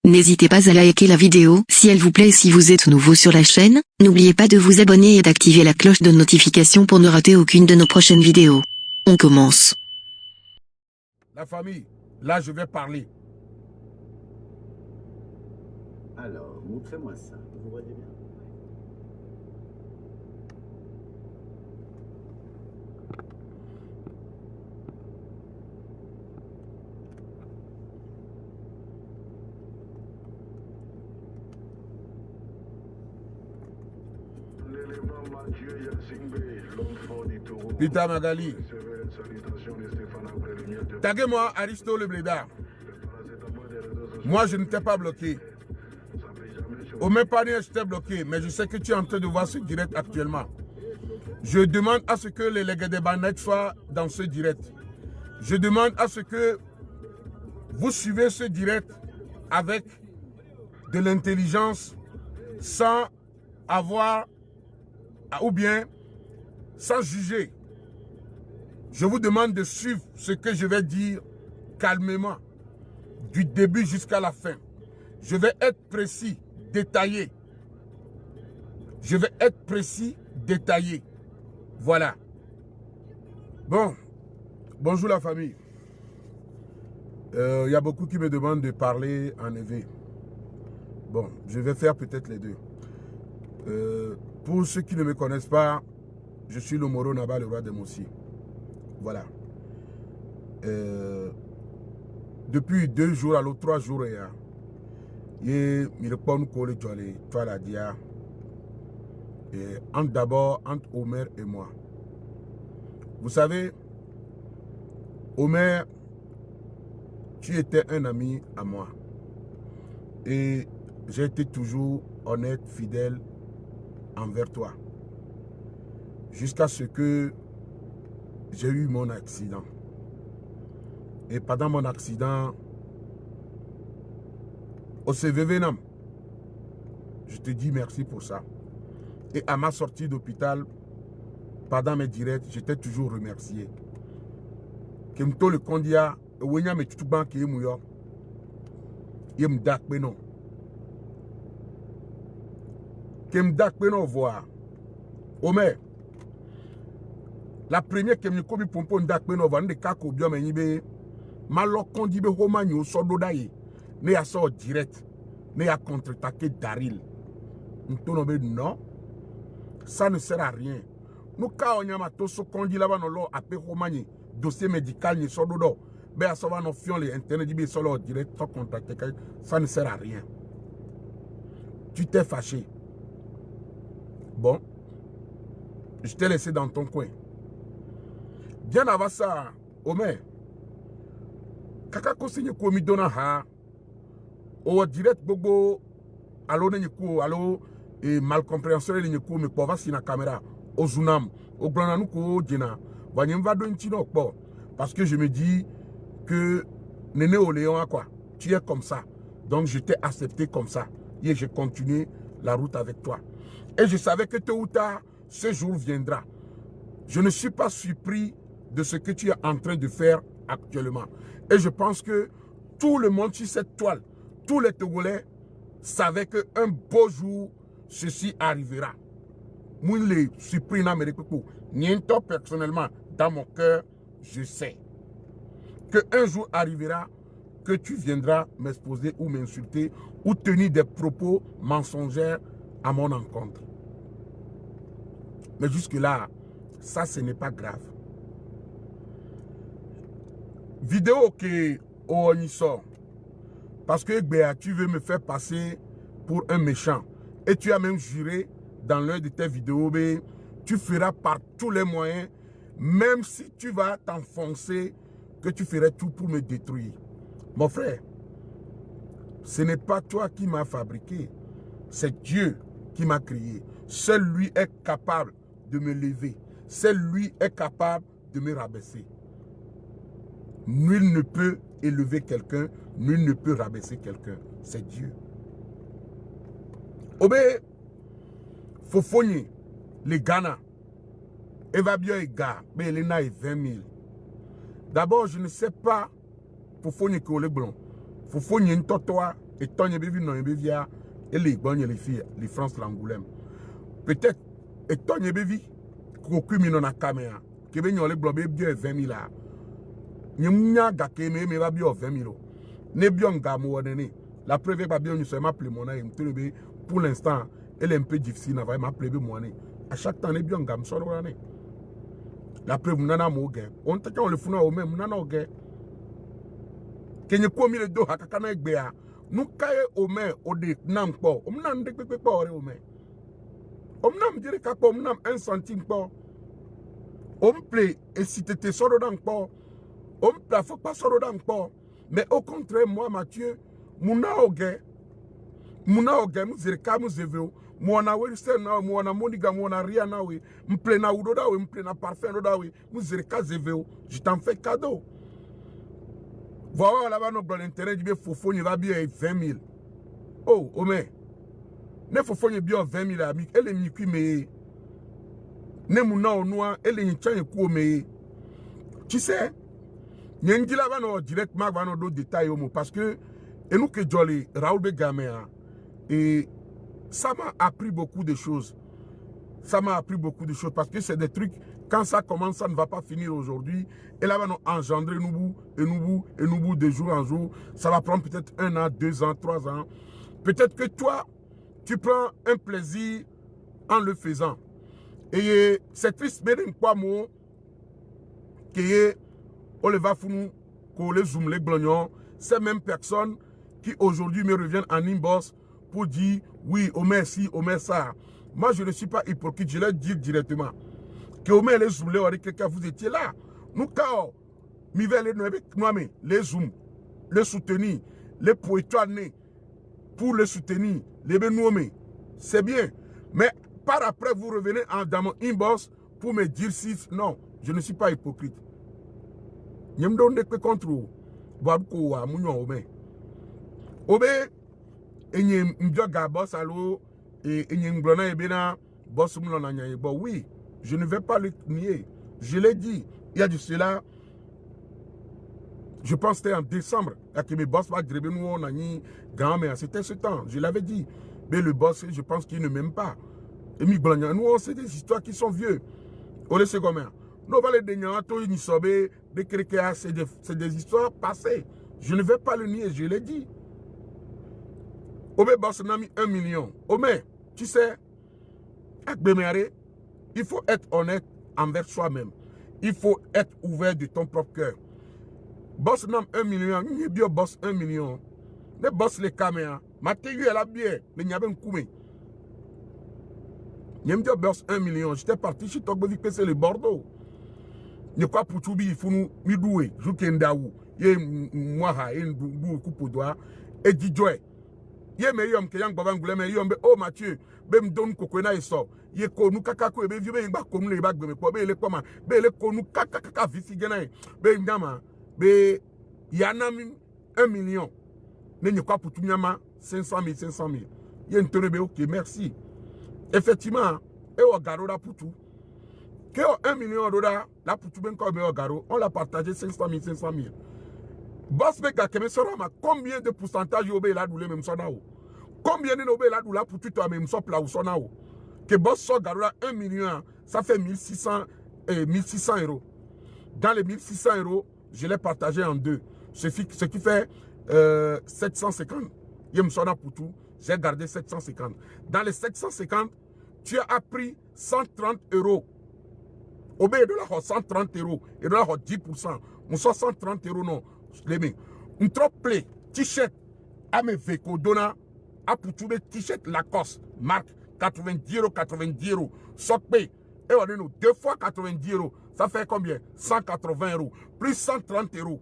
N'hésitez pas à liker la vidéo si elle vous plaît et si vous êtes nouveau sur la chaîne, n'oubliez pas de vous abonner et d'activer la cloche de notification pour ne rater aucune de nos prochaines vidéos. On commence. La famille, là je vais parler. Alors, montrez-moi ça. Vous voyez bien? Peter Magali. Taguez-moi Aristo le Blédard. Moi je ne t'ai pas bloqué. Au même panier je t'ai bloqué, mais je sais que tu es en train de voir ce direct actuellement. Je demande à ce que les légués des bannettes soient dans ce direct. Je demande à ce que vous suivez ce direct avec de l'intelligence, sans avoir, ou bien sans juger. Je vous demande de suivre ce que je vais dire calmement, du début jusqu'à la fin. Je vais être précis, détaillé. Je vais être précis, détaillé. Voilà. Bon, bonjour la famille. Il y a beaucoup qui me demandent de parler en EV. Bon, je vais faire peut-être les deux. Pour ceux qui ne me connaissent pas, je suis le Moro Naba, le roi de Moussi. Voilà. Depuis 2 jours, alors 3 jours, il y a d'abord entre Omer et moi. Vous savez, Omer, tu étais un ami à moi. Et j'ai été toujours honnête, fidèle envers toi. Jusqu'à ce que j'ai eu mon accident. Et pendant mon accident, au CVVNAM, je te dis merci pour ça. Et à ma sortie d'hôpital, pendant mes directs, j'étais toujours remercié. Kemto le Kondia, Wenya me tutuban ki emuyo, yem dak beno. Kem dak beno voir. Omer, la première que me kobi pompon dak beno voir, de kako biom enibe, malo kondi be homanyo sodo daye, ne ya so direct, ne ya contre-attaquer Daryl. Non, ça ne sert à rien. Nous quand on a tous kondi là-bas no lo ape homanye dossier médical ni sodo do, be ya so va no fion les internet di be solo direct sans contacter, ça ne sert à rien. Tu t'es fâché. Bon, je t'ai laissé dans ton coin. Bien avant ça, Omer, kaka konsigne ko mi dona ha, o direct bobo, allo ne ko allo et malcompréhension ne ko me pova si na caméra, o zunam, o glananu ko djena, wanyem va do ntino po, parce que je me dis que Néné au Léon quoi, tu es comme ça, donc je t'ai accepté comme ça, et j'ai continué la route avec toi. Et je savais que tôt ou tard, ce jour viendra. Je ne suis pas surpris de ce que tu es en train de faire actuellement. Et je pense que tout le monde sur cette toile, tous les Togolais savaient qu'un beau jour, ceci arrivera. Moi, je suis surpris personnellement, dans mon cœur, je sais qu'un jour arrivera que tu viendras m'exposer ou m'insulter ou tenir des propos mensongers à mon encontre. Mais jusque-là, ça, ce n'est pas grave. Vidéo que on y sort. Parce que tu veux me faire passer pour un méchant. Et tu as même juré dans l'un de tes vidéos, tu feras par tous les moyens, même si tu vas t'enfoncer, que tu ferais tout pour me détruire. Mon frère, ce n'est pas toi qui m'as fabriqué. C'est Dieu qui m'a créé. Seul lui est capable de me lever. Seul lui est capable de me rabaisser. Nul ne peut élever quelqu'un, nul ne peut rabaisser quelqu'un. C'est Dieu. Obé, Fofogne, les Ghana, Eva Bio et Ga, mais Elena est 20 000. D'abord, je ne sais pas Fofogne que le blanc. Fofogne une totoa, Et tant y a non via et les bonnes les filles, les France l'Angoulême. Peut-être, et tant y a qu'au cumul na caméra, que ben les blobé bien 20 000 là. N'y ga que me va bien 20 000. Ne bien gamo la preuve pas bien nous sommes appelé mon âme. Pour l'instant, elle est un peu difficile, n'a pas appelé mon âme. À chaque temps, ne bien gam sur l'année. La preuve, nana mo gain. On t'a le funa au même, nana au gain. Kenye komi le do hakakana ekbea. Nou kaye ome ode nam po. Omnam de pepe po ore ome. Omnam dire kako omnam 1 centime po. Omple et si t'étais soro dans po. Omple faut pas soro dans po. Mais au contraire, moi Mathieu, muna oge. Muna oge muzirika muzeveo. Mwana we na mwana moniga mwana ria na we. Mple na udo da we, mple na parfum do da we. Muzirika zeveo. Je t'en fais cadeau. Voilà là-bas, notre intérêt du fofo, il va bien 20 000. Oh, mais, ne fofo, il bien 20 000 amis. Elle est mi-qui, mais, ne mouna au noir, elle est une chien coup, mais, tu sais, il y a une là-bas, non, directement, va nos détails, parce que, et nous que Jolly, Raoul Begamea, et ça m'a appris beaucoup de choses. Ça m'a appris beaucoup de choses, parce que c'est des trucs, quand ça commence, ça ne va pas finir aujourd'hui. Et là, on va engendrer nous de jour en jour. Ça va prendre peut-être 1 an, 2 ans, 3 ans. Peut-être que toi, tu prends un plaisir en le faisant. Et c'est triste, mais d'un quoi mot, que on le va foutre, qu'on les zoom les glognons, ces mêmes personnes qui aujourd'hui me reviennent en inbox pour dire oui, oh merci, oh merci ça. Moi, je ne suis pas hypocrite, je leur dis directement. Que au moins les zoom, quelqu'un vous étiez là. Nous, quand les zoom, les soutenir, les poétoiner, pour les soutenir, les benoumer, c'est bien. Mais par après, vous revenez dans mon inbox pour me dire si non, je ne suis pas hypocrite. Je me donne des contre vous. Obe, et boss allo, et boss oui, je ne vais pas le nier. Je l'ai dit. Il y a de cela. Je pense que c'était en décembre. Que mes boss va grébé nous on a ni grand-mère. C'était ce temps. Je l'avais dit. Mais le boss, je pense qu'il ne m'aime pas. Et nous, c'est des histoires qui sont vieux. On le sait comment. Nous, les c'est des histoires passées. Je ne vais pas le nier. Je l'ai dit. Obe boss n'a mis 1 million. Obe, tu sais, il faut être honnête envers soi-même. Il faut être ouvert de ton propre cœur. Boss n'a 1 million. Il y a bien boss 1 million. Ne boss les caméras. Mathieu est là bien. Mais il y a un coup. Il y a bien boss 1 million. J'étais parti chez toi. C'est le Bordeaux. Il y a quoi pour tout il faut nous midouer. Je suis Ndaou. Il y a moi. Il y a un coup pour toi. Et dit Joy. Il y a meilleur que Yang Babangoulé. Mais il y a oh Mathieu. Bem don kokona iso ye ko nu kaka ko be vibe ngba ko mu le ba gbeme ko be le koma be le ko nu kaka visi gena be ngama be yanami 1 million ne ni kwa putu nyama 500 000 ye ntore be ok merci effectivement e o garo la putu que 1 million dollars la putu ben ko be o garo on l'a partagé 500 000 boss be ka keme sora ma combien de pourcentage yo be la doule même sona o. Combien de nobel là doula pour tout toi même sop là ou sonao que boss so garola 1 million ça fait 1600 euros. Dans les 1600 euros, je l'ai partagé en deux. Ce qui fait 750. Yem sona pour tout, j'ai gardé 750. Dans les 750, tu as appris 130 euros. Au de la 130 euros et de la 10%. On 130 euros non. Les mecs. On trop play t-shirt à mes vécos donna. A pour trouver t-shirt Lacoste, marque 90 euros. Sokpe, et on est nous 2 fois 90 euros. Ça fait combien? 180 euros. Plus 130 euros.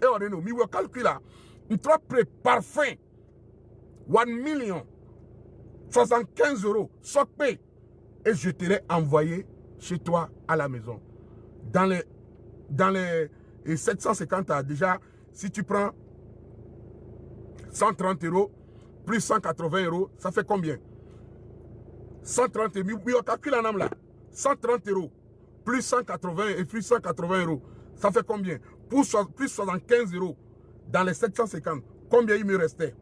Et on est nous, mi calcul là. Une trop près parfum. 1 million. 75 euros. Sokpe. Et je te l'ai envoyé chez toi à la maison. Dans les 750, déjà, si tu prends 130 euros, plus 180 euros, ça fait combien? 130 euros, 130 euros, plus 180 et plus 180 euros, ça fait combien? Plus 75 euros dans les 750, combien il me restait?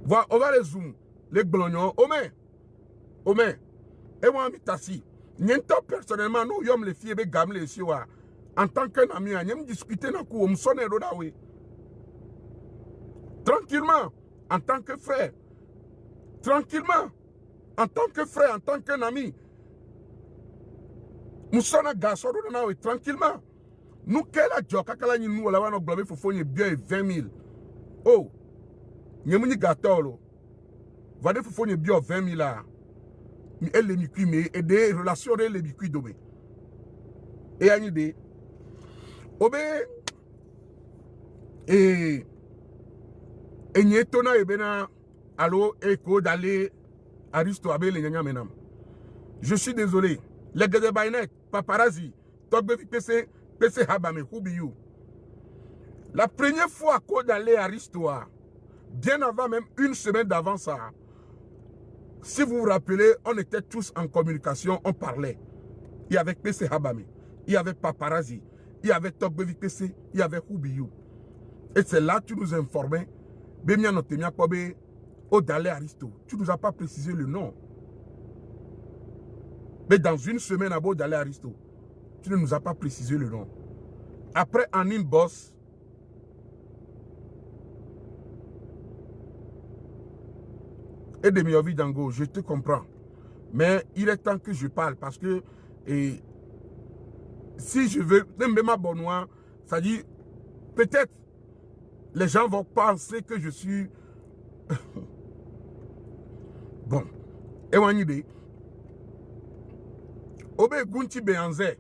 Voilà, on va les zoom. Les glognons. Ome. Et moi, je tassi. Niento personnellement, nous, yom les filles, les gammes, les siwa. En tant qu'un ami, on discuter dans le coup, on sonne oui. Tranquillement, en tant que frère. Tranquillement, en tant que frère, en tant qu'un ami. Nous sommes garçons, tranquillement. Nous, quel a dit, quand nous avons globé, il faut bien 20 000. Oh, nous avons gâteau. Vous avez fait bien 20 000 là. Elle les micuit, mais des relations, elle les micuit d'obé. Et à une idée. Obé. Et n'y est tona et bena. Allo, écho d'aller. Aristo Abe les nyanya menam. Je suis désolé. Les gars de Bainet, paparazzi, Togbe PC Habame, who be you? La première fois qu'on allait à Aristo, bien avant même une semaine d'avant ça, si vous vous rappelez, on était tous en communication, on parlait. Il y avait PC Habame, il y avait paparazzi, il y avait Togbe PC, il y avait who be you? Et c'est là que tu nous informais, Bemia Notemia Kobe, au d'aller à Aristo. Tu ne nous as pas précisé le nom. Mais dans une semaine à bord d'aller à Aristo, tu ne nous as pas précisé le nom. Après, en inbox, et de Miovi Dango, je te comprends. Mais il est temps que je parle parce que si je veux, même ma bonne noix, ça dit, peut-être les gens vont penser que je suis bon. Et on y est. Obe Gunti Beanze,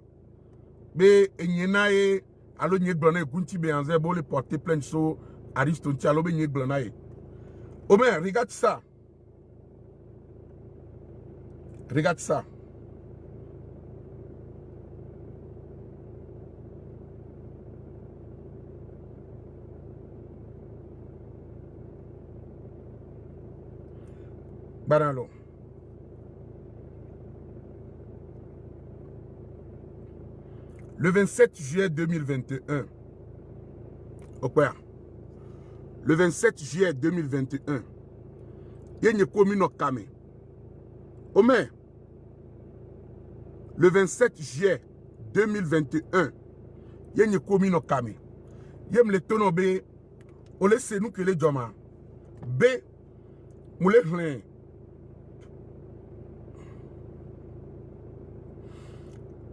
be Enyenae, allo Nyegblone Gunti Beanze, bo le porter plainte sur Aristonti, allo be Nyegblone. Obe, regarde ça. Regarde ça. Baralo. Le 27 juillet 2021, le 27 juillet 2021, il y a une commune Kame. Omer, le 27 juillet 2021, il y a une commune Kame. Il y a le tonneau B, on laisse nous que les Djoma. B, moulé rien.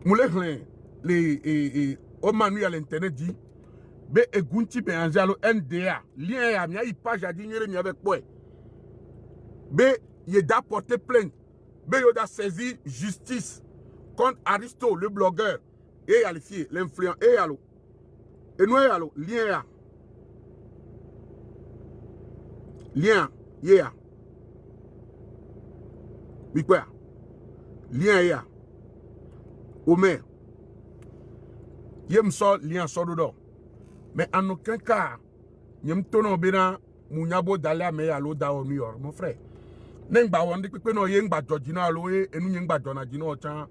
Moulé rien. Les Omanu à l'internet dit be egunti be anjalo NDA lien ya mi ayi page a dit mi avec quoi be ye da porter plainte be yo da saisi justice contre Aristo le blogueur et qualifié l'influent et allo et nous allo lien ya lien yeah oui quoi lien ya Omer Yem so lien sododo. Mais en aucun cas, yem tono bena munyabo dala me alo da o miyor, mon frère. N'engba wande pepe no yengba jojina alo e nous yengba jona dino chan.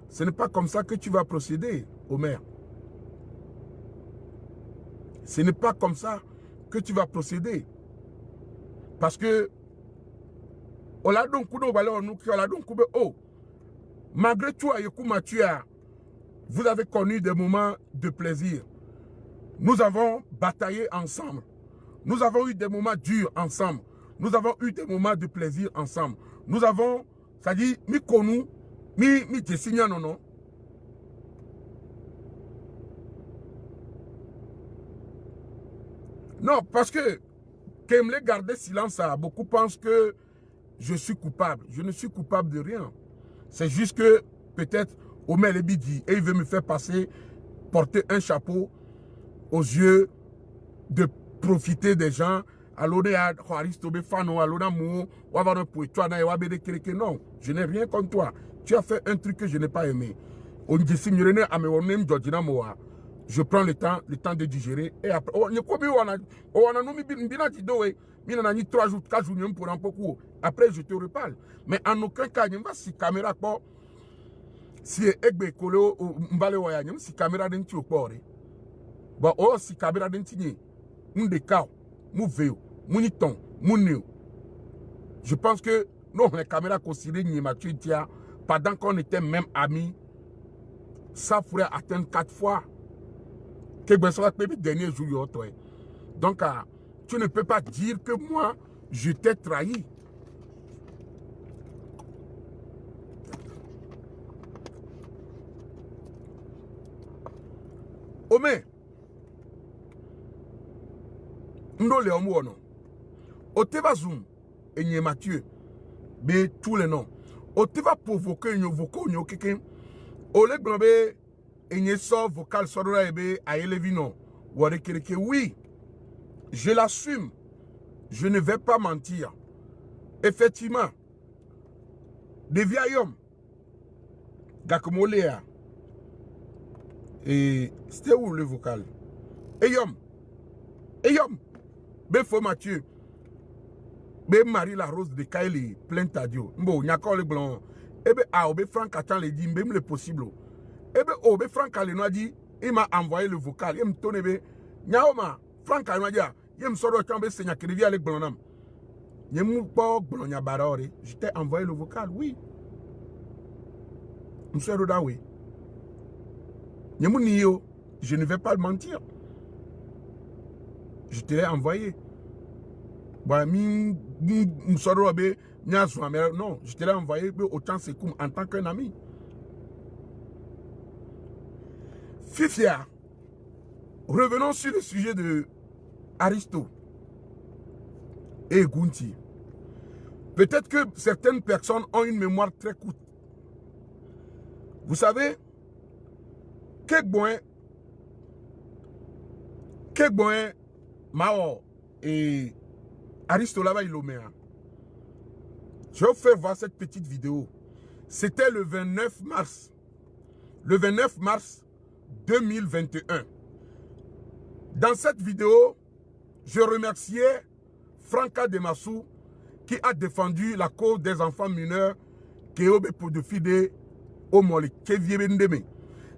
Ce n'est pas comme ça que tu vas procéder, Omer. Ce n'est pas comme ça que tu vas procéder. Parce que ola don kudo bale onu ki ola don kube oh. Malgré tout ayeku matua. Vous avez connu des moments de plaisir. Nous avons bataillé ensemble. Nous avons eu des moments durs ensemble. Nous avons eu des moments de plaisir ensemble. Nous avons, ça dit, mi connu, mi dessiné non non. Non, parce que qu'aimer garder silence, beaucoup pensent que je suis coupable. Je ne suis coupable de rien. C'est juste que peut-être Omer Lebidi, et il veut me faire passer, porter un chapeau aux yeux de profiter des gens. Non, je n'ai rien contre toi. Tu as fait un truc que je n'ai pas aimé. Je prends le temps de digérer. Et après, après je te reparle. Mais en aucun cas, je ne vais pas si caméra pas. Si egbe kolo mbale waya nyam si caméra denti okpore ba o si caméra denti ni munde kaw mu veo mu ni ton mu new Je pense que non, les caméras considérées Mathieu Tia, pendant qu'on était même amis, ça pourrait atteindre 4 fois. Que le dernier jour, donc, tu ne peux pas dire que moi, je t'ai trahi. Ome, ndo le omuono. Oteva zoom, enye Mathieu, be tous les noms. Oteva provoquer une vocal, quelqu'un. Ole globé, enye so vocal sodora ebe aelevino. Oui, je l'assume. Je ne vais pas mentir. Effectivement, des vieils hommes, Gakomolea, et c'était où le vocal? Eyom, Befo Mathieu, Be Marie la Rose de Kaili, plein tadio, Mbo, Nyakon le blanc, Ebe Aobe Franck attend les dit, même le possible. Ebe Obe Franck Aleno dit, il m'a envoyé le vocal, il me tonne be, Nyaoma, Franck Aleno dit, il me sort de chambre, c'est Nyakirivi avec Blonam. Je t'ai envoyé le vocal, oui. Monsieur Rodawi. Je ne vais pas le mentir. Je te l'ai envoyé. Non, je te l'ai envoyé autant c'est comme en tant qu'un ami. Fifia, revenons sur le sujet de Aristo et Gunti. Peut-être que certaines personnes ont une mémoire très courte. Vous savez, Kekboin, Mao et Aristo là-bas, il l'omea. Je vais vous faire voir cette petite vidéo. C'était le 29 mars. Le 29 mars 2021. Dans cette vidéo, je remerciais Franca Demassou qui a défendu la cause des enfants mineurs qui ont été pédophiles au Mali.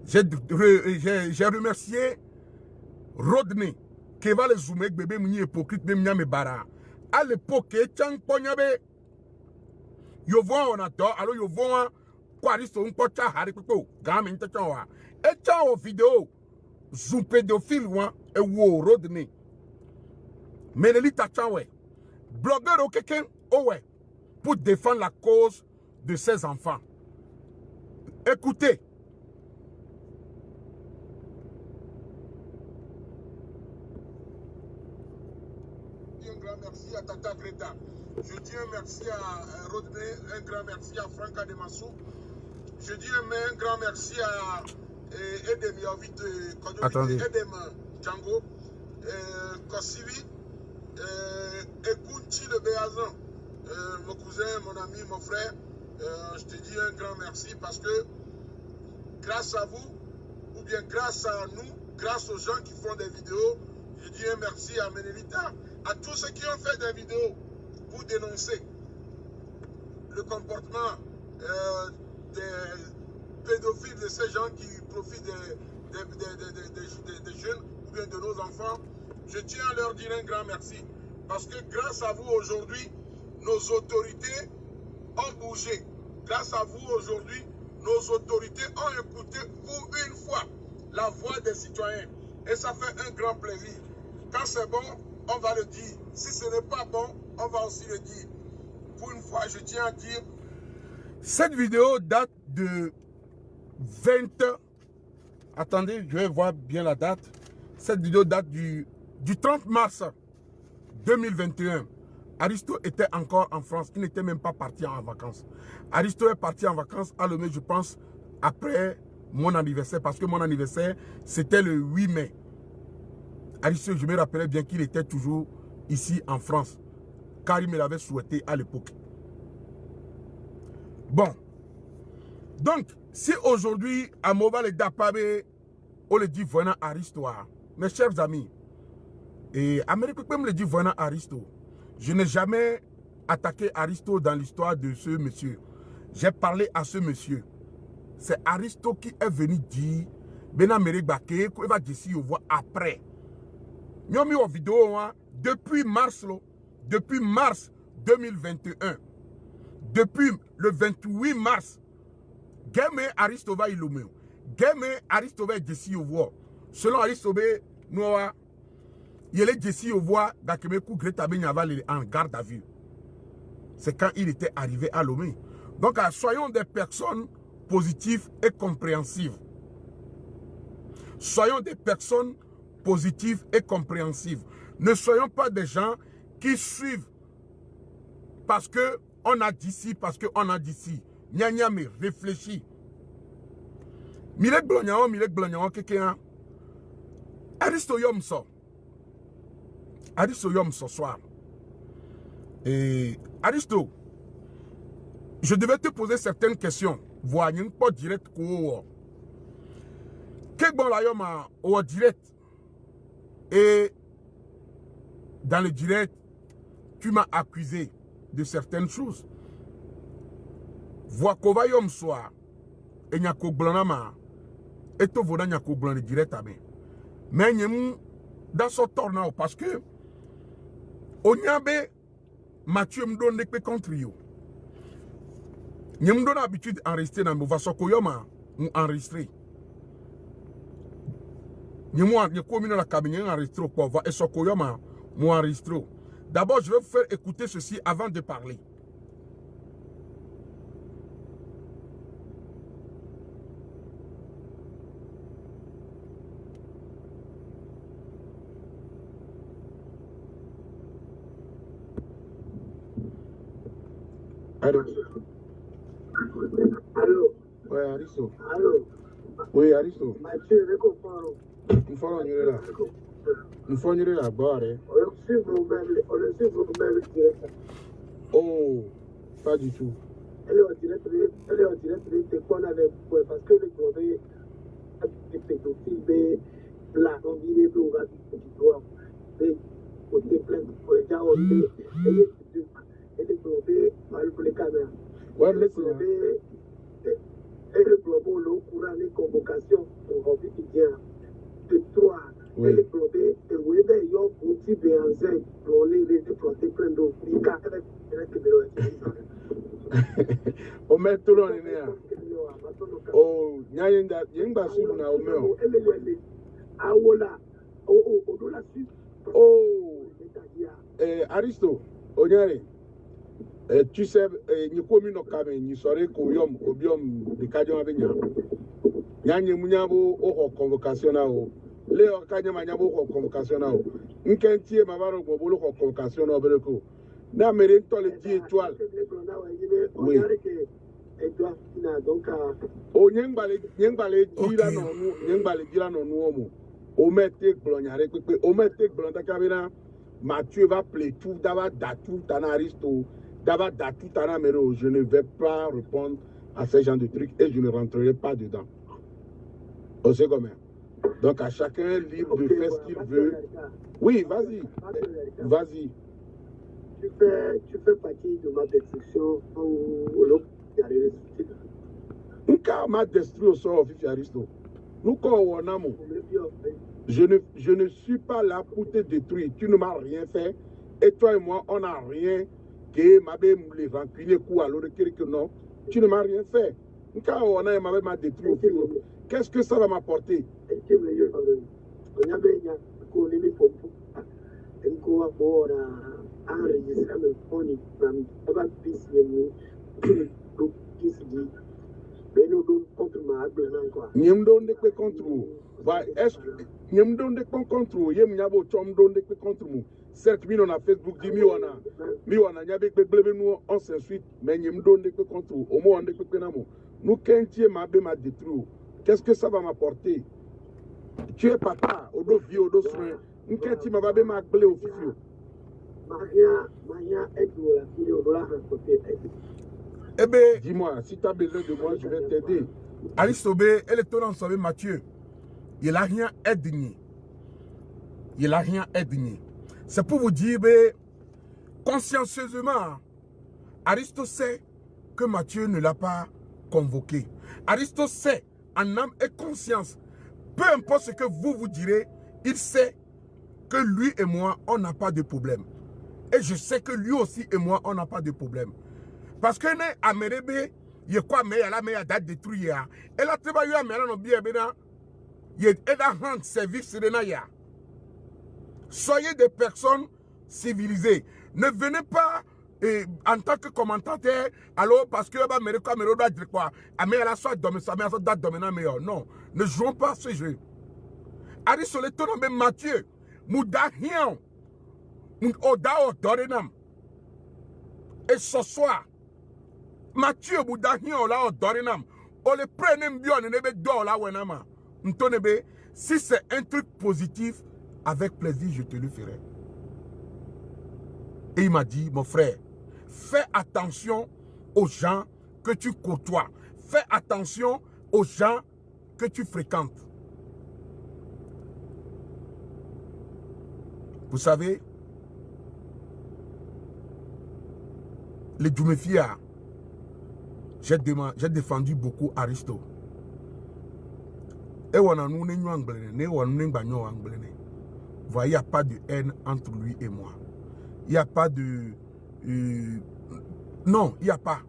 J'ai remercié Rodney qui va les zoomer bébé mini hypocrite même me bara. À l'époque, Tchang Ponyabe, Yovon on adore, alors Yovon quoi Aristo un pocha harikpo, gamin tchawa. Et tchao vidéo, zoom pédophile et wo Rodney. Mais les tchawe, blogueur ou quelqu'un, ouais, pour défendre la cause de ses enfants. Écoutez. Un grand merci à Tata Greta. Je dis un merci à Rodney, un grand merci à Franca Demassou. Je dis un grand merci à Edem Yovit, Edem Django, Kossivi, Ekunchi le Béazan, mon cousin, mon ami, mon frère. Je te dis un grand merci parce que grâce à vous, ou bien grâce à nous, grâce aux gens qui font des vidéos, je dis un merci à Menelita, à tous ceux qui ont fait des vidéos pour dénoncer le comportement des pédophiles, de ces gens qui profitent des jeunes ou bien de nos enfants. Je tiens à leur dire un grand merci parce que grâce à vous aujourd'hui, nos autorités ont bougé. Grâce à vous aujourd'hui, nos autorités ont écouté pour une fois la voix des citoyens. Et ça fait un grand plaisir. Quand c'est bon, on va le dire. Si ce n'est pas bon, on va aussi le dire. Pour une fois, je tiens à dire, cette vidéo date de 20... Attendez, je vais voir bien la date. Cette vidéo date du 30 mars 2021. Aristo était encore en France, il n'était même pas parti en vacances. Aristo est parti en vacances à Lomé, je pense, après mon anniversaire, parce que mon anniversaire, c'était le 8 mai. Aristo, je me rappelais bien qu'il était toujours ici en France, car il me l'avait souhaité à l'époque. Bon, donc, si aujourd'hui, à Mobile et Dapabe, on le dit venant Aristo, mes chers amis, et Amérique peut me le dit venant Aristo. Je n'ai jamais attaqué Aristo dans l'histoire de ce monsieur. J'ai parlé à ce monsieur. C'est Aristo qui est venu dire qu'il va d'ici au voir après. Nous avons mis une vidéo depuis mars 2021, depuis le 28 mars, Game Aristova Ilomeo, Game Aristova Jessi Ovoa. Selon Aristova, nous il est Jessi Ovoa, Dakemekou Greta Benyaval en garde à vue. C'est quand il était arrivé à Lomé. Donc, soyons des personnes positives et compréhensives. Soyons des personnes positives et compréhensives. Ne soyons pas des gens qui suivent parce que on a dit ci, parce qu'on a dit ci. Nya mais réfléchis. Milek blonyan, quelqu'un. Aristo yom so. Aristo yom so soir. Et Aristo, je devais te poser certaines questions. Voyons pas direct quoi. Quel bon la yom au direct. Et dans le direct, tu m'as accusé de certaines choses. Vois qu'on va yom soir. Et n'y a qu'au blanama. Et tout voda n'y a qu'au blan direct à mais n'y a dans ce tournant parce que on y a Mathieu me donne des contre yo. N'y me donne l'habitude d'enregistrer dans mon vaso koyoma ou enregistrer. N'y moi n'y commis dans la cabine enregistrer pour voir et so koyoma ou enregistrer. D'abord je vais vous faire écouter ceci avant de parler. Allô. Allô. Ouais, Aristo. Allô. Oui, Aristo. Mathieu, je comprends. Nous faisons là. Nous faisons là, barre. On suit vos mails direct. Oh, pas du tout. Elle est en direct, on avait parce que le brevet est pédophile, là, on dit que on va dire côté plein pour déjà on est et le brevet mal pour les caméras. Ouais, le brevet et le brevet l'eau courant les convocations pour remplir qui vient de 3 et le brevet et oui ben yo petit béanzin pour les planter plein d'eau il ca avec o met tout le monde oh nyayenda yengba sulu na omeo awola o do la su oh Aristo onyare tu sais ni komi no kame ni sore ko yom obiom de kajo abenya nyanye munyabo o convocation na o leo kanya manyabo o convocation na o nkentie mabaro gbolo ko convocation na obereko na mere ntole 10 étoiles oui o nyengbale dira no nu omo o mette glonyare pepe o mette glonta kabina Mathieu va play tout d'aba datu tanaristo d'aba datu tanamero je ne vais pas répondre à ce genre de trucs et je ne rentrerai pas dedans. On sait comment. Donc à chacun libre de faire ce qu'il veut. Oui, vas-y. Vas-y. Tu fais partie de ma destruction ou l'autre qui arrive. Nka ma destruit au sort Fifi Aristo. Nous on je ne suis pas là pour te détruire. Tu ne m'as rien fait. Et toi et moi, on n'a rien que m'avait les rancunier coup à l'autre que non. Tu ne m'as rien fait. Nka on a m'a détruit au fil. Qu'est-ce que ça va m'apporter? Nyemdo ndekwe contre vous. Est-ce que nyemdo ndekwe contre vous? Yem nyabo chomdo ndekwe contre vous. Certes, mi on a Facebook dit mi wana nyabe beblebe nous on s'ensuite mais nyemdo ndekwe contre vous. Omo ndekwe penamo. Nous kentier mabe ma détruire. Qu'est-ce que ça va m'apporter? Tu es papa, odo vie, odo soin. Nkenti mabe ma glé au fifio. Maria est de la fille au dollar côté. Eh bien, dis-moi, si tu as besoin de moi, je vais t'aider. Aristobe, elle est ton ensemble Mathieu. Il n'a rien aidé. Il n'a rien aidé. C'est pour vous dire, consciencieusement, Aristote sait que Mathieu ne l'a pas convoqué. Aristote sait, en âme et conscience, peu importe ce que vous direz, il sait que lui et moi, on n'a pas de problème. Et je sais que lui aussi et moi, on n'a pas de problème. Parce que ne Amerebe, il y a quoi, mais il y a la meilleure date détruite. Et là, tu vas y avoir un bien, il y a un service de Naya. Soyez des personnes civilisées. Ne venez pas en tant que commentateur, alors parce que non, ne jouons pas ce jeu. Ari Soleto même Mathieu, Mouda Hian, Oda Odorenam. Et ce soir, Mathieu Mouda Hian la Odorenam, on le prenne bien, on ne do la wenama. Si c'est un truc positif, avec plaisir, je te le ferai. Et il m'a dit, mon frère, fais attention aux gens que tu côtoies. Fais attention aux gens que tu fréquentes. Vous savez, les Djoumefia, j'ai défendu beaucoup Aristo. Et on a nous, il n'y a pas de haine entre lui et moi. Il n'y a pas de... non, il n'y a pas.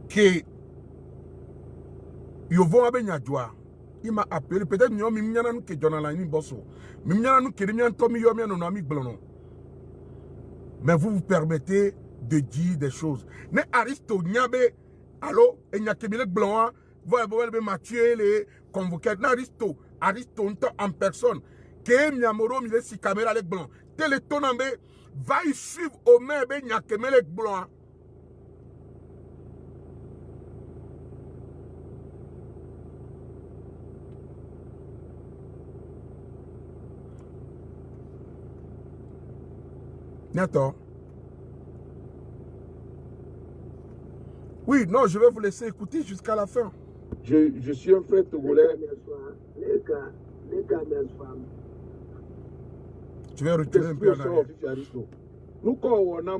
Que... Yovo Abenyadjoa, il m'a appelé, peut-être que nous que Jonalani Bosso. Mais vous vous permettez de dire des choses. Ne Aristo Nyabe, allo, et Nyakemile Blanc, vous Mathieu, les convoqués. Aristo en personne. Que Nyamoro, il est si caméra les blancs. Télétonambe va y suivre au mains Nyakemile Blanc. D'accord. Oui, non, je vais vous laisser écouter jusqu'à la fin. Je suis un frère togolais. Tu vas retirer un peu en arrière. Nous, quand on a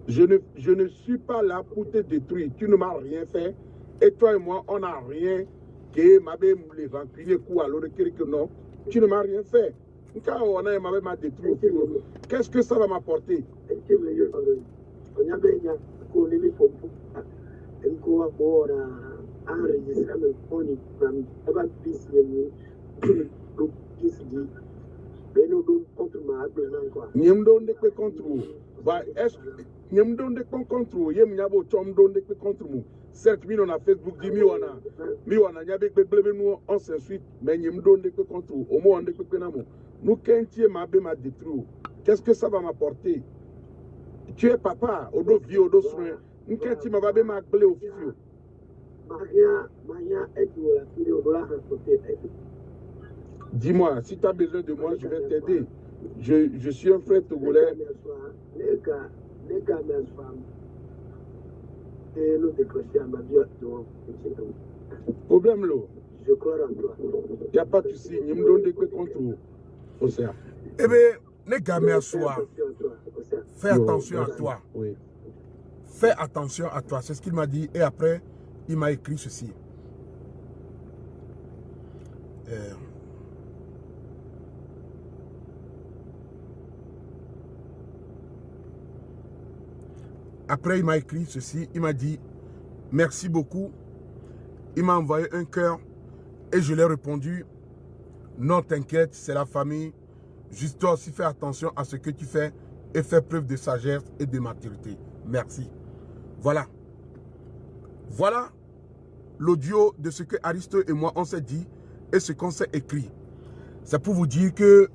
je ne suis pas là pour te détruire. Tu ne m'as rien fait. Et toi et moi, on n'a rien. Que m'avait l'évangile coup alors que non. Tu ne m'as rien fait. Quand on a m'a détruit. Qu'est-ce que ça va m'apporter? Certes, on a Facebook, on s'insulte, mais au moins nous, m'a détruit. Qu'est-ce que ça va m'apporter? Tu es papa, odo vie, odo soin. N'kenti m'a appelé au fils. Dis-moi, si tu as besoin de moi, je vais t'aider. Je suis un frère togolais. Problème là. Je crois en toi. Il n'y a pas de souci. Il me donne des coups contre vous. Eh bien, les gamins à soi. Fais attention à toi. Oui. Fais attention à toi. C'est ce qu'il m'a dit. Et après, il m'a écrit ceci. Après, il m'a écrit ceci. Il m'a dit, merci beaucoup. Il m'a envoyé un cœur. Et je l'ai répondu, non, t'inquiète, c'est la famille. Juste toi aussi, fais attention à ce que tu fais et fais preuve de sagesse et de maturité. Merci. Voilà. Voilà l'audio de ce que Aristo et moi, on s'est dit et ce qu'on s'est écrit. C'est pour vous dire que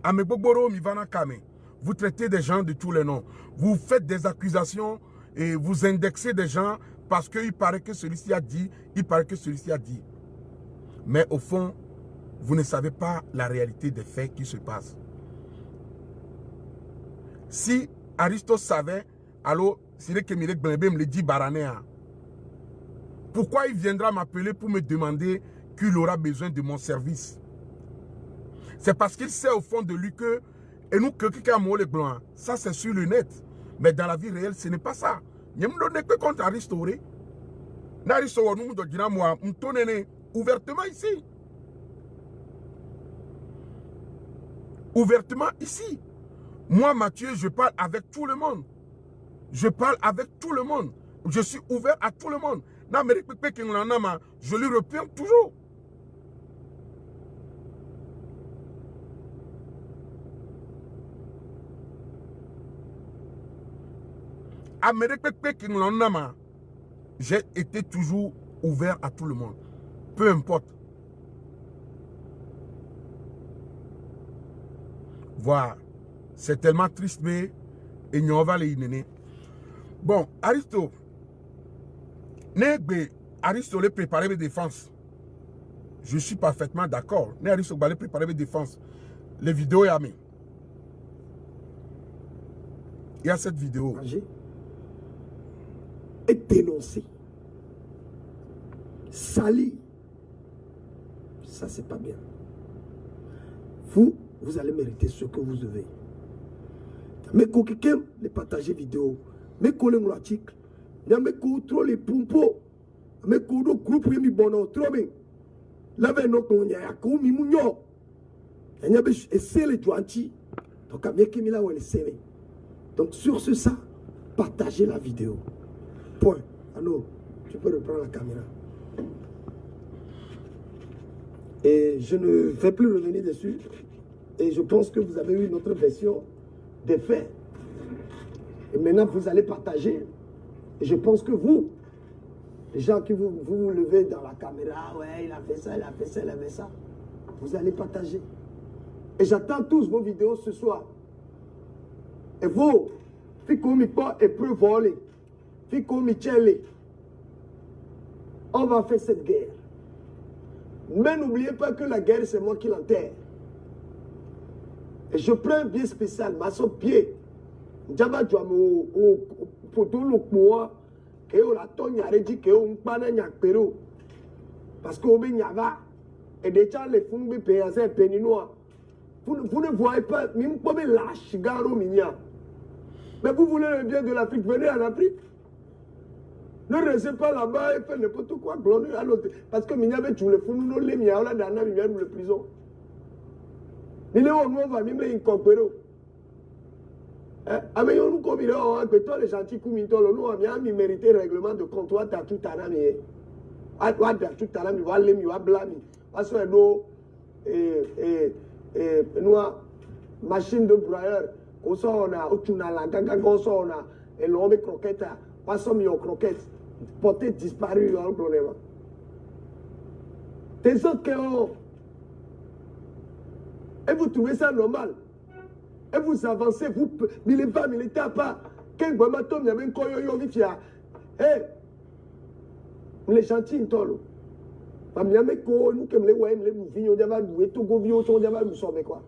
Ameboboro Mivana Kame, vous traitez des gens de tous les noms. Vous faites des accusations et vous indexez des gens parce qu'il paraît que celui-ci a dit, il paraît que celui-ci a dit. Mais au fond, vous ne savez pas la réalité des faits qui se passent. Si Aristo savait, alors, c'est que Milek Benebe me le dit Baranéa. Pourquoi il viendra m'appeler pour me demander qu'il aura besoin de mon service? C'est parce qu'il sait au fond de lui que, et nous, que quelqu'un a le blanc, ça c'est sur le net. Mais dans la vie réelle, ce n'est pas ça. Je ne me donne que contre Aristo. N'Aristo, nous me disons, moi, ouvertement ici. Ouvertement ici. Moi, Mathieu, je parle avec tout le monde. Je parle avec tout le monde. Je suis ouvert à tout le monde. Je lui réponds toujours. J'ai été toujours ouvert à tout le monde. Peu importe. Voilà. C'est tellement triste, mais il va les inné. Bon, Aristo. Aristo les préparer mes défenses. Je suis parfaitement d'accord. Aristo va les préparer mes défenses. Les vidéos, il y a cette vidéo. Et dénoncer. Salir. Ça, c'est pas bien. Vous allez mériter ce que vous devez. Mais quand quelqu'un les partager vidéo, mais quand les articles, mais quand trop les pompos, mais quand le groupe est mis bon trop bien. Là, ben non, on y a comme mignon. Il y a essayé les jointis. Donc avec Emila, on les serrer. Donc sur ce ça, partagez la vidéo. Point. Alors, tu peux reprendre la caméra. Et je ne vais plus revenir dessus. Et je pense que vous avez eu une autre version des faits. Et maintenant, vous allez partager. Et je pense que vous, les gens qui vous levez dans la caméra, ouais, il a fait ça, il a fait ça, il a fait ça. Vous allez partager. Et j'attends tous vos vidéos ce soir. Et vous, Fikomi pas et peu voler. Fikomi tchele. On va faire cette guerre. Mais n'oubliez pas que la guerre, c'est moi qui l'enterre. Et je prends un pied spécial, ma son pied. J'avais dit au poteau le poids, que la tonne a dit que on pas n'a péro. Parce qu'on ben yava. Et déjà les fonds be payent un péninois. Vous ne voyez pas, même pas me lâche garo minia. Mais vous voulez le bien de l'Afrique, venez en Afrique. Ne restez pas là-bas et faites n'importe quoi. Parce que minia veut tuer le fou, nous les miens, là, dans la prison. Mais là, on va même incorporer. Mais on nous combine, que toi, les gentils, nous avons mérité le règlement de compte. Toi, tu as tout à l'âme. Tu as tout à l'âme, tu vas l'aimer, tu vas blâmer. Parce que nous, machine de broyeur, on a la gaga, on a l'homme croquette, pas somme aux croquettes, portée disparu, un problème. Des autres qui ont. Et vous trouvez ça normal. Et vous avancez, vous militez pas, militez pas. Quel bon matin, il y a un coyoyo qui fait. Hé, les gentils, ils sont là. Il y a un coyoyo, nous, comme les ouailles, les bouffins, on va nous, et tout, on va nous sauver quoi.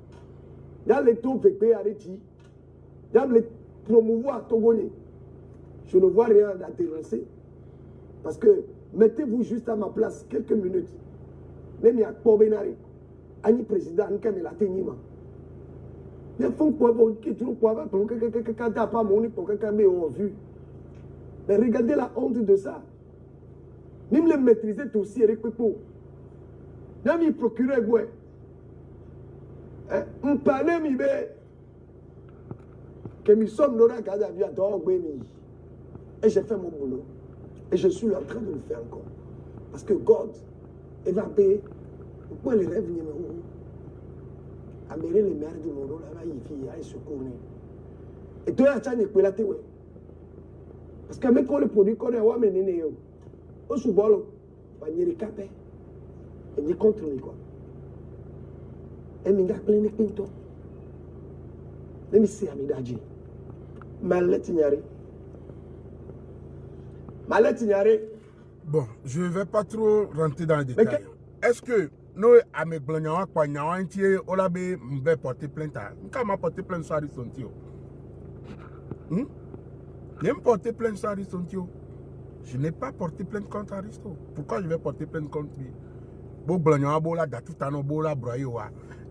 Il y a les taux pépés arrêtés. Il y a les promouvoirs togolais. Je ne vois rien à dénoncer. Parce que mettez-vous juste à ma place quelques minutes. Même il y a Kobenari. Ani président, ni comme il a tenu. Les fonds pour qui toujours pour quelqu'un pas mon pour quelqu'un mais on vu. Mais regardez la honte de ça. Même le maîtriser aussi avec Pepo. Même il procurait ouais. On parlait mi be que nous sommes là quand il y a donc et j'ai fait mon boulot et je suis en train de le faire encore parce que God il va payer. Pourquoi les rêves numéro 1 Amérique les mères du monde là il fait il se connaît et toi tu as une école ouais parce que même quand le produit qu'on a ouais mais néo au sous-bolo va y recapé et dit contre lui quoi et minga plein pinto let me see amidaji maletignari bon je ne vais pas trop rentrer dans les détails. Est-ce que nous, à mes blancs, quoi, nous avons porter plainte à. Quand m'a porté plainte sur Aristontio. Je n'ai pas porté plainte contre Aristo. Pourquoi je vais porter plainte contre lui? Bon, blanc, bon, là, tout à l'heure, bon, là, broyé,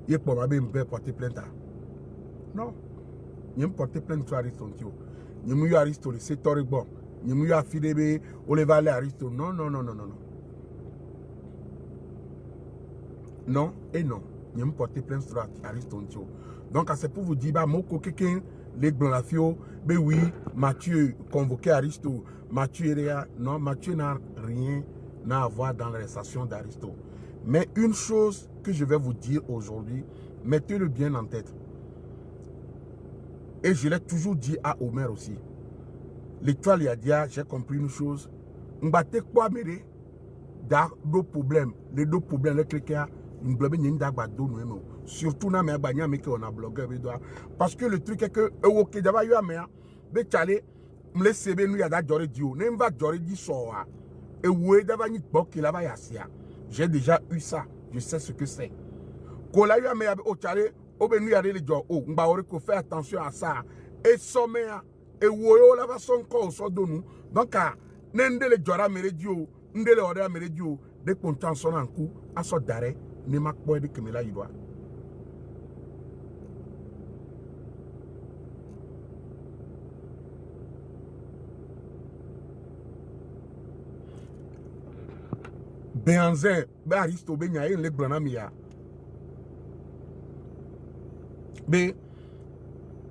il peut me porter plainte à. Non. Je n'ai pas porté plainte sur Aristontio. Je n'ai pas Aristo, c'est torrent bon. Je n'ai pas Fidebe, Olevale Aristo. Non. Non et non. Je me porte plainte sur Aristontio. Donc, c'est pour vous dire, bah, moko quelqu'un, les blancs la fio, ben oui, Mathieu convoqué Aristo, Mathieu non, Mathieu n'a rien à voir dans l'arrestation d'Aristo. Mais une chose que je vais vous dire aujourd'hui, mettez-le bien en tête. Et je l'ai toujours dit à Omer aussi. L'étoile, il a dit, j'ai compris une chose. On battait quoi, mais deux problèmes. Les deux problèmes, les cliquets, on bloque n'y a pas d'eau, surtout dans mes bagnoles, mais qu'on a bloqué. Parce que le truc est que, ok, d'abord, il y a mais, mais t'allais, me laisser nous y a d'adjorer Dieu. N'aime pas d'adjorer du soir. Et oui, d'abord, il bloque là-bas, j'ai déjà eu ça. Je sais ce que c'est. Quand là, il y a mais, au t'allais, au ben, nous y a des gens, oh, on va faire attention à ça. Et sommaire, et woyo là-bas, son corps, son de nous. Donc, n'ende le jora meredio, n'ende le ora meredio, dès qu'on t'en sonne un coup, à son d'arrêt, ne m'a pas de que me la y doit. Béanzin, Aristo, Benyaïn, les Branamia. Mais,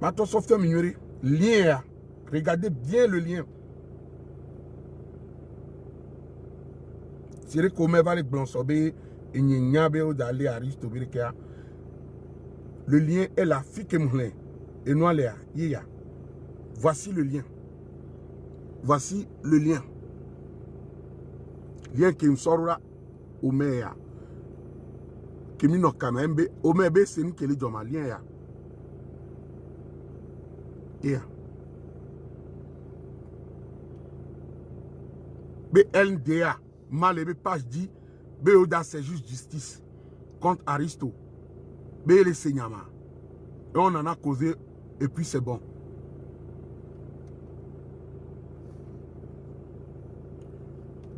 maintenant, sauf minuit, lien, regardez bien le lien. C'est vrai qu'on va les blancs sobé et n'y a pas d'aller à Aristo. Le lien est la fille qui moulin. Et nous allons à voici le lien. Voici le lien. Lien qui me sort là au maire. Qui me n'a quand même au maire c'est nous qui les donnons lien ya. BLDA mal page dit BODA c'est juste justice contre Aristo. Les seigneurs. Et on en a causé et puis c'est bon.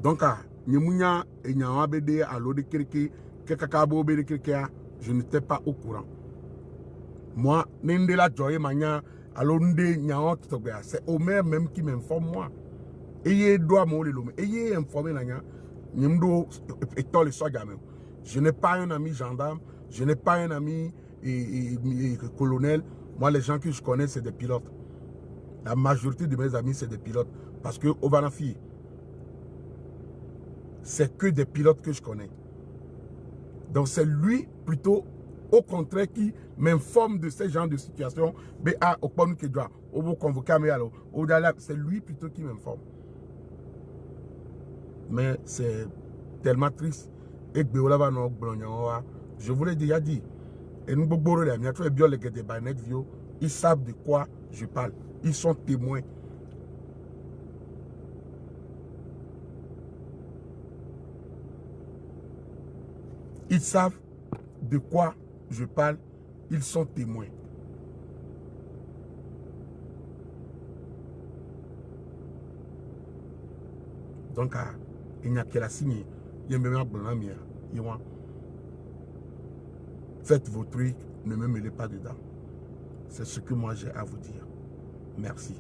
Donc, je n'étais pas au courant. Moi, c'est Omer même qui m'informe moi. Et il doit m'informer. Je n'ai pas un ami gendarme, je n'ai pas un ami colonel. Moi, les gens que je connais, c'est des pilotes. La majorité de mes amis, c'est des pilotes. Parce que au Vanafi, c'est que des pilotes que je connais. Donc c'est lui plutôt, au contraire, qui m'informe de ces genres de situations. C'est lui plutôt qui m'informe. Mais c'est tellement triste. Et je vous l'ai déjà dit. Et nous, ils savent de quoi je parle. Ils sont témoins. Ils savent de quoi je parle. Ils sont témoins. Donc, il n'y a que la signe. Faites vos trucs, ne me mêlez pas dedans. C'est ce que moi j'ai à vous dire. Merci.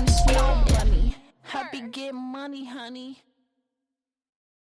Snow bunny, happy get money, honey.